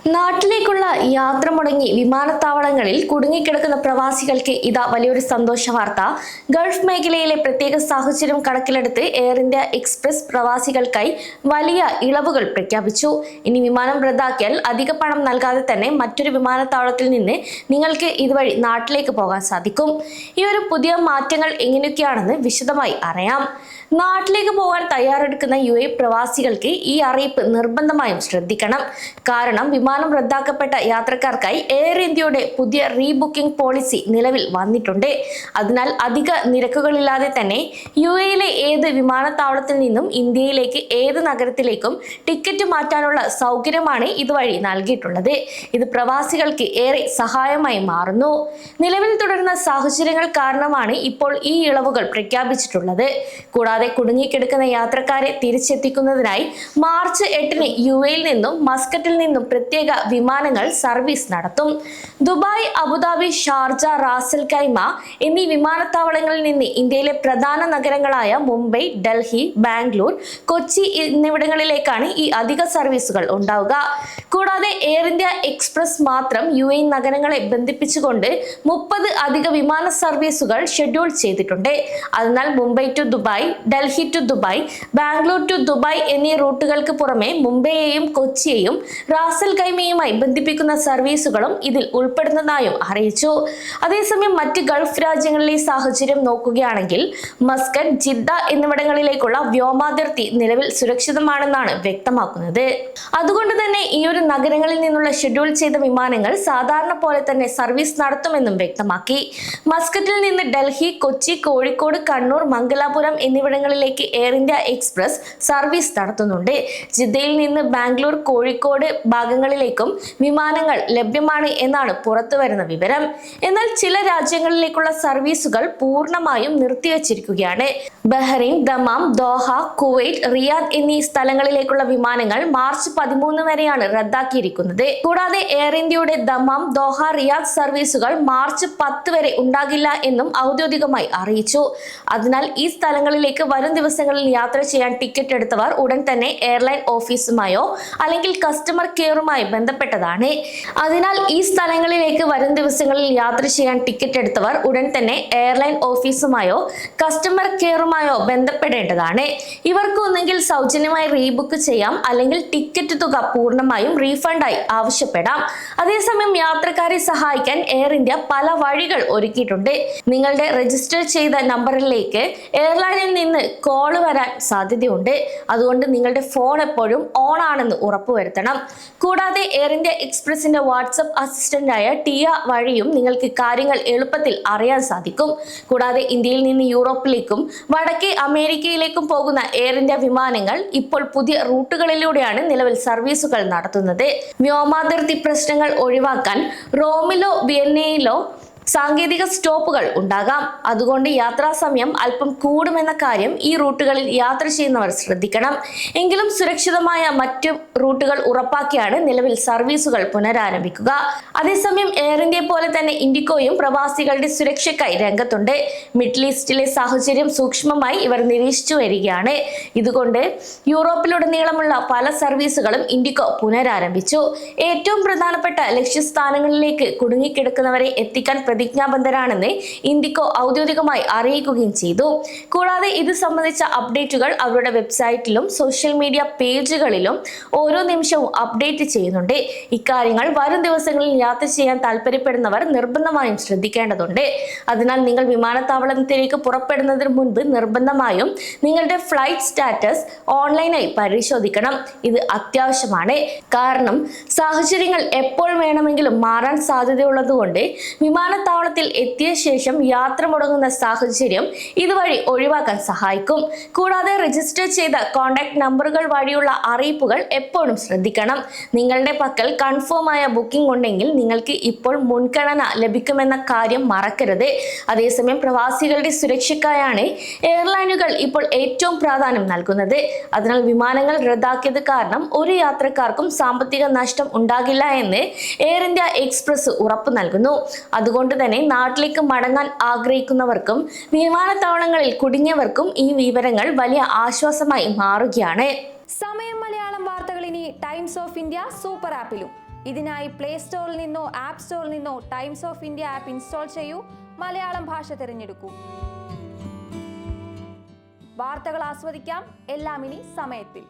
നാട്ടിലേക്കുള്ള യാത്ര മുടങ്ങി വിമാനത്താവളങ്ങളിൽ കുടുങ്ങിക്കിടക്കുന്ന പ്രവാസികൾക്ക് ഇതാ വലിയൊരു സന്തോഷ വാർത്ത. ഗൾഫ് മേഖലയിലെ പ്രത്യേക സാഹചര്യം കണക്കിലെടുത്ത് എയർ ഇന്ത്യ എക്സ്പ്രസ് പ്രവാസികൾക്കായി വലിയ ഇളവുകൾ പ്രഖ്യാപിച്ചു. ഇനി വിമാനം റദ്ദാക്കിയാൽ അധിക പണം നൽകാതെ തന്നെ മറ്റൊരു വിമാനത്താവളത്തിൽ നിന്ന് നിങ്ങൾക്ക് ഇതുവഴി നാട്ടിലേക്ക് പോകാൻ സാധിക്കും. ഈ ഒരു പുതിയ മാറ്റങ്ങൾ എങ്ങനെയൊക്കെയാണെന്ന് വിശദമായി അറിയാം. നാട്ടിലേക്ക് പോകാൻ തയ്യാറെടുക്കുന്ന UAE പ്രവാസികൾക്ക് ഈ അറിയിപ്പ് നിർബന്ധമായും ശ്രദ്ധിക്കണം. കാരണം വിമാനം റദ്ദാക്കപ്പെട്ട യാത്രക്കാർക്കായി എയർ ഇന്ത്യയുടെ പുതിയ റീബുക്കിംഗ് പോളിസി നിലവിൽ വന്നിട്ടുണ്ട്. അതിനാൽ അധിക നിരക്കുകളില്ലാതെ തന്നെ UAEയിലെ ഏത് വിമാനത്താവളത്തിൽ നിന്നും ഇന്ത്യയിലേക്ക് ഏത് നഗരത്തിലേക്കും ടിക്കറ്റ് മാറ്റാനുള്ള സൗകര്യമാണ് ഇതുവഴി നൽകിയിട്ടുള്ളത്. ഇത് പ്രവാസികൾക്ക് ഏറെ സഹായമായി മാറുന്നു. നിലവിൽ തുടരുന്ന സാഹചര്യങ്ങൾ കാരണമാണ് ഇപ്പോൾ ഈ ഇളവുകൾ പ്രഖ്യാപിച്ചിട്ടുള്ളത്. കൂടാതെ കുടുങ്ങിക്കിടക്കുന്ന യാത്രക്കാരെ തിരിച്ചെത്തിക്കുന്നതിനായി മാർച്ച് 8-ന് UAEയിൽ നിന്നും മസ്കറ്റിൽ നിന്നും പ്രത്യേക വിമാനങ്ങൾ സർവീസ് നടത്തും. Dubai, Abu Dhabi, Sharjah, Ras al Khaimah എന്നീ വിമാനത്താവളങ്ങളിൽ നിന്ന് ഇന്ത്യയിലെ പ്രധാന നഗരങ്ങളായ മുംബൈ, ഡൽഹി, ബാംഗ്ലൂർ, കൊച്ചി എന്നിവിടങ്ങളിലേക്കാണ് ഈ അധിക സർവീസുകൾ ഉണ്ടാവുക. കൂടാതെ എയർ ഇന്ത്യ എക്സ്പ്രസ് മാത്രം UAE നഗരങ്ങളെ ബന്ധിപ്പിച്ചുകൊണ്ട് 30 അധിക വിമാന സർവീസുകൾ ഷെഡ്യൂൾ ചെയ്തിട്ടുണ്ട്. അതിനാൽ Mumbai to Dubai, Delhi to Dubai, Bangalore to Dubai എന്നീ റൂട്ടുകൾക്ക് പുറമെ മുംബൈയെയും കൊച്ചിയെയും റാസൽ ഖൈമയുമായി ബന്ധിപ്പിക്കുന്ന സർവീസുകളും ഇതിൽ ഉൾപ്പെടുന്നതായും അറിയിച്ചു. അതേസമയം മറ്റ് ഗൾഫ് രാജ്യങ്ങളിലെ സാഹചര്യം നോക്കുകയാണെങ്കിൽ മസ്കറ്റ്, ജിദ്ദ എന്നിവിടങ്ങളിലേക്കുള്ള വ്യോമാതിർത്തി നിലവിൽ സുരക്ഷിതമാണെന്നാണ് വ്യക്തമാക്കുന്നത്. അതുകൊണ്ട് തന്നെ ഈ ഒരു നഗരങ്ങളിൽ നിന്നുള്ള ഷെഡ്യൂൾ ചെയ്ത വിമാനങ്ങൾ സാധാരണ പോലെ തന്നെ സർവീസ് നടത്തുമെന്നും വ്യക്തമാക്കി. മസ്കറ്റിൽ നിന്ന് ഡൽഹി, കൊച്ചി, കോഴിക്കോട്, കണ്ണൂർ, മംഗലാപുരം എന്നിവിടങ്ങളിലേക്ക് എയർ ഇന്ത്യ എക്സ്പ്രസ് സർവീസ് നടത്തുന്നുണ്ട്. ജിദ്ദയിൽ നിന്ന് ബാംഗ്ലൂർ, കോഴിക്കോട് ഭാഗങ്ങളിലേക്കും വിമാനങ്ങൾ ലഭ്യമാണ് എന്നാണ് പുറത്തുവരുന്ന വിവരം. എന്നാൽ ചില രാജ്യങ്ങളിലേക്കുള്ള സർവീസുകൾ പൂർണ്ണമായും നിർത്തിവച്ചിരിക്കുകയാണ്. Bahrain, Dammam, Doha, Kuwait, Riyadh എന്നീ സ്ഥലങ്ങളിലേക്കുള്ള വിമാനങ്ങൾ മാർച്ച് 13 വരെയാണ് റദ്ദാക്കിയിരിക്കുന്നത്. കൂടാതെ എയർ ഇന്ത്യയുടെ ദമാം, ദോഹ, റിയാദ് സർവീസുകൾ മാർച്ച് 10 വരെ ഉണ്ടാകില്ല എന്നും ഔദ്യോഗികമായി അറിയിച്ചു. അതിനാൽ ഈ സ്ഥലങ്ങളിലേക്ക് വരും ദിവസങ്ങളിൽ യാത്ര ചെയ്യാൻ ടിക്കറ്റ് എടുത്തവർ ഉടൻ തന്നെ എയർലൈൻ ഓഫീസുമായോ അല്ലെങ്കിൽ കസ്റ്റമർ കെയറുമായി ബന്ധപ്പെട്ടതാണ്. അതിനാൽ ഈ സ്ഥലങ്ങളിലേക്ക് വരും ദിവസങ്ങളിൽ യാത്ര ചെയ്യാൻ ടിക്കറ്റ് എടുത്തവർ ഉടൻ തന്നെ എയർലൈൻ ഓഫീസുമായോ കസ്റ്റമർ കെയറുമായോ ബന്ധപ്പെടേണ്ടതാണ്. ഇവർക്ക് ഒന്നെങ്കിൽ സൗജന്യമായി റീബുക്ക് ചെയ്യാം, അല്ലെങ്കിൽ ടിക്കറ്റ് തുക പൂർണ്ണമായും റീഫണ്ടായി ആവശ്യപ്പെടാം. അതേസമയം യാത്രക്കാരെ സഹായിക്കാൻ എയർ ഇന്ത്യ പല വഴികൾ ഒരുക്കിയിട്ടുണ്ട്. നിങ്ങളുടെ രജിസ്റ്റർ ചെയ്ത നമ്പറിലേക്ക് എയർലൈനിൽ നിന്ന് കോൾ വരാൻ സാധ്യതയുണ്ട്. അതുകൊണ്ട് നിങ്ങളുടെ ഫോൺ എപ്പോഴും ഓൺ ആണെന്ന് ഉറപ്പുവരുത്തണം. കൂടാതെ എയർ ഇന്ത്യ എക്സ്പ്രസിന്റെ വാട്സ്ആപ്പ് അസിസ്റ്റന്റായ ടിയ വഴിയും നിങ്ങൾക്ക് കാര്യങ്ങൾ എളുപ്പത്തിൽ അറിയാൻ സാധിക്കും. കൂടാതെ ഇന്ത്യയിൽ നിന്ന് യൂറോപ്പിലേക്കും വടക്കേ അമേരിക്കയിലേക്കും പോകുന്ന എയർ ഇന്ത്യ വിമാനങ്ങൾ ഇപ്പോൾ പുതിയ റൂട്ടുകളിലൂടെയാണ് നിലവിൽ സർവീസുകൾ നടത്തുന്നത്. വ്യോമാതിർത്തി പ്രശ്നങ്ങൾ ഒഴിവാക്കാൻ റോമിലോ വിയന്നയിലോ സാങ്കേതിക സ്റ്റോപ്പുകൾ ഉണ്ടാകാം. അതുകൊണ്ട് യാത്രാ സമയം അല്പം കൂടുമെന്ന കാര്യം ഈ റൂട്ടുകളിൽ യാത്ര ചെയ്യുന്നവർ ശ്രദ്ധിക്കണം. എങ്കിലും സുരക്ഷിതമായ മറ്റു റൂട്ടുകൾ ഉറപ്പാക്കിയാണ് നിലവിൽ സർവീസുകൾ പുനരാരംഭിക്കുക. അതേസമയം എയർ ഇന്ത്യയെ പോലെ തന്നെ ഇൻഡിഗോയും പ്രവാസികളുടെ സുരക്ഷയ്ക്കായി രംഗത്തുണ്ട്. മിഡിൽ ഈസ്റ്റിലെ സാഹചര്യം സൂക്ഷ്മമായി ഇവർ നിരീക്ഷിച്ചു വരികയാണ്. ഇതുകൊണ്ട് യൂറോപ്പിലുടനീളമുള്ള പല സർവീസുകളും ഇൻഡിഗോ പുനരാരംഭിച്ചു. ഏറ്റവും പ്രധാനപ്പെട്ട ലക്ഷ്യസ്ഥാനങ്ങളിലേക്ക് കുടുങ്ങിക്കിടക്കുന്നവരെ എത്തിക്കാൻ പ്രതിജ്ഞാബദ്ധരാണെന്ന് ഇൻഡിഗോ ഔദ്യോഗികമായി അറിയിക്കുകയും ചെയ്തു. കൂടാതെ ഇത് സംബന്ധിച്ച അപ്ഡേറ്റുകൾ അവരുടെ വെബ്സൈറ്റിലും സോഷ്യൽ മീഡിയ പേജുകളിലും ഓരോ നിമിഷവും അപ്ഡേറ്റ് ചെയ്യുന്നുണ്ട്. ഇക്കാര്യങ്ങൾ വരും ദിവസങ്ങളിൽ യാത്ര ചെയ്യാൻ താല്പര്യപ്പെടുന്നവർ നിർബന്ധമായും ശ്രദ്ധിക്കേണ്ടതുണ്ട്. അതിനാൽ നിങ്ങൾ വിമാനത്താവളത്തിലേക്ക് പുറപ്പെടുന്നതിന് മുൻപ് നിർബന്ധമായും നിങ്ങളുടെ ഫ്ലൈറ്റ് സ്റ്റാറ്റസ് ഓൺലൈനായി പരിശോധിക്കണം. ഇത് അത്യാവശ്യമാണ്. കാരണം സാഹചര്യങ്ങൾ എപ്പോൾ വേണമെങ്കിലും മാറാൻ സാധ്യതയുള്ളതുകൊണ്ട് വിമാനത്താവളത്തിൽ എത്തിയ ശേഷം യാത്ര മുടങ്ങുന്ന സാഹചര്യം ഇതുവഴി ഒഴിവാക്കാൻ സഹായിക്കും. കൂടാതെ രജിസ്റ്റർ ചെയ്ത കോൺടാക്ട് നമ്പറുകൾ വഴിയുള്ള അറിയിപ്പുകൾ എപ്പോഴും ശ്രദ്ധിക്കണം. നിങ്ങളുടെ പക്കൽ കൺഫേം ആയ ബുക്കിംഗ് ഉണ്ടെങ്കിൽ നിങ്ങൾക്ക് ഇപ്പോൾ മുൻഗണന ലഭിക്കുമെന്ന കാര്യം മറക്കരുത്. അതേസമയം പ്രവാസികളുടെ സുരക്ഷയ്ക്കായാണ് എയർലൈനുകൾ ഇപ്പോൾ ഏറ്റവും പ്രാധാന്യം നൽകുന്നത്. അതിനാൽ വിമാനങ്ങൾ റദ്ദാക്കിയത് കാരണം ഒരു യാത്രക്കാർക്കും സാമ്പത്തിക നഷ്ടം ഉണ്ടാകില്ല എന്ന് എയർ ഇന്ത്യ എക്സ്പ്രസ് ഉറപ്പു നൽകുന്നു. അതുകൊണ്ട് തന്നെ നാട്ടിലേക്ക് മടങ്ങാൻ ആഗ്രഹിക്കുന്നവർക്കും വിമാനത്താവളങ്ങളിൽ കുടുങ്ങിയവർക്കും ഈ വിവരങ്ങൾ വലിയ ആശ്വാസമായി മാറുകയാണ്. സമയം മലയാളം വാർത്തകൾ ഇനി ടൈംസ് ഓഫ് ഇന്ത്യ സൂപ്പർ ആപ്പിലും ഇതിനായി പ്ലേ സ്റ്റോറിൽ നിന്നോ ആപ്പ് സ്റ്റോറിൽ നിന്നോ times of India app install ചെയ്യൂ. മലയാളം ഭാഷ തിരഞ്ഞെടുക്കൂ. വാർത്തകൾ ആസ്വദിക്കാം. എല്ലാം ഇനി സമയത്തിൽ.